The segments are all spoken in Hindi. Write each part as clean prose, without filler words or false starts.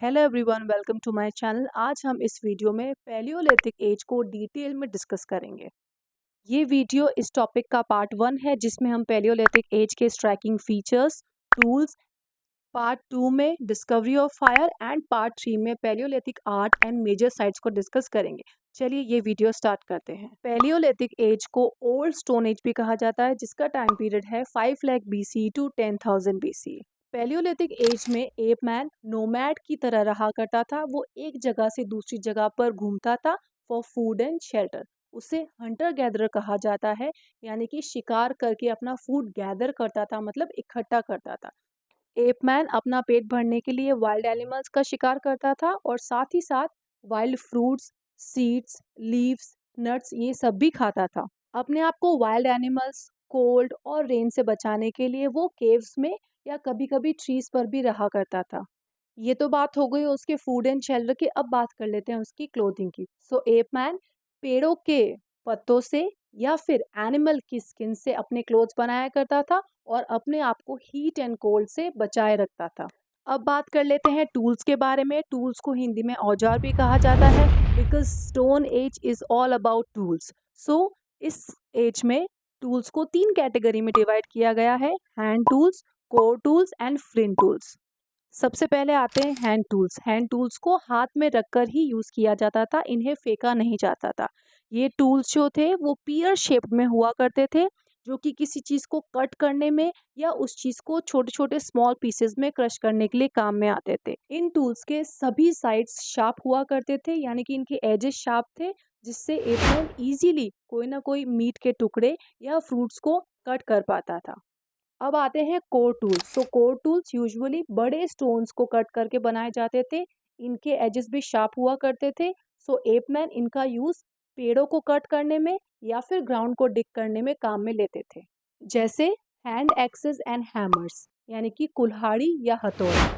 Hello everyone, welcome to my channel. आज हम इस वीडियो में पैलियोलिथिक एज को डिटेल में डिस्कस करेंगे। ये वीडियो इस टॉपिक का पार्ट 1 है जिसमें हम पैलियोलिथिक एज के स्ट्राइकिंग फीचर्स, टूल्स, पार्ट 2 में discovery of fire and part 3 में palaeolithic art and major sites को डिस्कस करेंगे। चलिए ये वीडियो स्टार्ट करते हैं। पैलियोलिथिक एज को ओल्ड स्टोन एज भी कहा जाता है जिसका टाइम पीरियड है 5 lakh BC to 10,000 BC। Palaeolithic age में एप मैन नोमैड की तरह रहा करता था। वो एक जगह से दूसरी जगह पर घूमता था फॉर फूड एंड शेल्टर। उसे हंटर गैदरर कहा जाता है, यानी कि शिकार करके अपना फूड गैदर करता था, मतलब इकट्ठा करता था। एपमैन अपना पेट भरने के लिए वाइल्ड एनिमल्स का शिकार करता था और साथ ही साथ wild fruits, seeds, leaves, nuts ये सब भी खाता था। अपने आप को वाइल्ड एनिमल्स, कोल्ड और रेन से बचाने के लिए वो केव्स में या कभी कभी ट्रीज पर भी रहा करता था। ये तो बात हो गई उसके फूड एंड शेल्टर की। अब बात कर लेते हैं उसकी क्लोथिंग की। सो एपमैन पेड़ों के पत्तों से या फिर एनिमल की स्किन से अपने क्लोथ्स बनाया करता था और अपने आप को हीट एंड कोल्ड से बचाए रखता था। अब बात कर लेते हैं टूल्स के बारे में। टूल्स को हिंदी में औजार भी कहा जाता है because stone age is all about tools. So इस एज में टूल्स को 3 कैटेगरी में डिवाइड किया गया है: hand tools, core tools and flint tools. सबसे पहले आते हैं हैंड टूल्स। हैंड टूल्स को हाथ में रखकर ही यूज़ किया जाता था, इन्हें फेंका नहीं जाता था। ये टूल्स जो थे वो पियर शेप में हुआ करते थे, जो कि किसी चीज़ को कट करने में या उस चीज़ को छोटे छोटे स्मॉल पीसेस में क्रश करने के लिए काम में आते थे। इन टूल्स के सभी साइड्स शार्प हुआ करते थे, यानी कि इनके एजेस शार्प थे, जिससे एपमैन इजीली कोई ना कोई मीट के टुकड़े या फ्रूट्स को कट कर पाता था। अब आते हैं कोर टूल्स। सो कोर टूल्स यूजुअली बड़े स्टोन्स को कट करके बनाए जाते थे। इनके एजेस भी शार्प हुआ करते थे। सो एपमैन इनका यूज पेड़ों को कट करने में या फिर ग्राउंड को डिग करने में काम में लेते थे, जैसे हैंड एक्सेस एंड हैमर्स, यानी कि कुल्हाड़ी या हथौड़ा।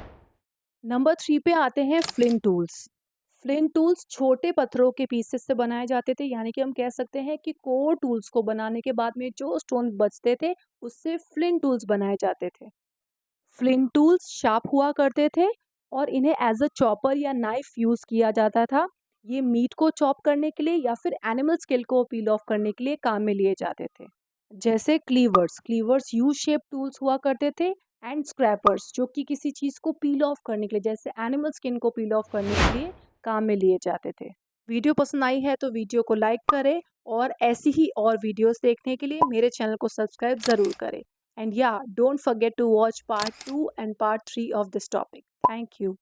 नंबर 3 पे आते हैं फ्लिंट टूल्स। फ्लिंट टूल्स छोटे पत्थरों के पीसेस से बनाए जाते थे, यानी कि हम कह सकते हैं कि कोर टूल्स को बनाने के बाद में जो स्टोन बचते थे उससे फ्लिंट टूल्स बनाए जाते थे। फ्लिंट टूल्स शार्प हुआ करते थे और इन्हें एज अ चॉपर या नाइफ यूज किया जाता था। ये मीट को चॉप करने के लिए या फिर एनिमल स्किल को पील ऑफ करने के लिए काम में लिए जाते थे। जैसे क्लीवर्स, यू शेप टूल्स हुआ करते थे, एंड स्क्रैपर्स जो कि किसी चीज़ को पील ऑफ करने के लिए, जैसे एनिमल स्किन को पील ऑफ करने के लिए काम में लिए जाते थे। वीडियो पसंद आई है तो वीडियो को लाइक करें और ऐसी ही और वीडियोस देखने के लिए मेरे चैनल को सब्सक्राइब ज़रूर करें। एंड या don't forget to watch part 2 and part 3 of this topic. Thank you.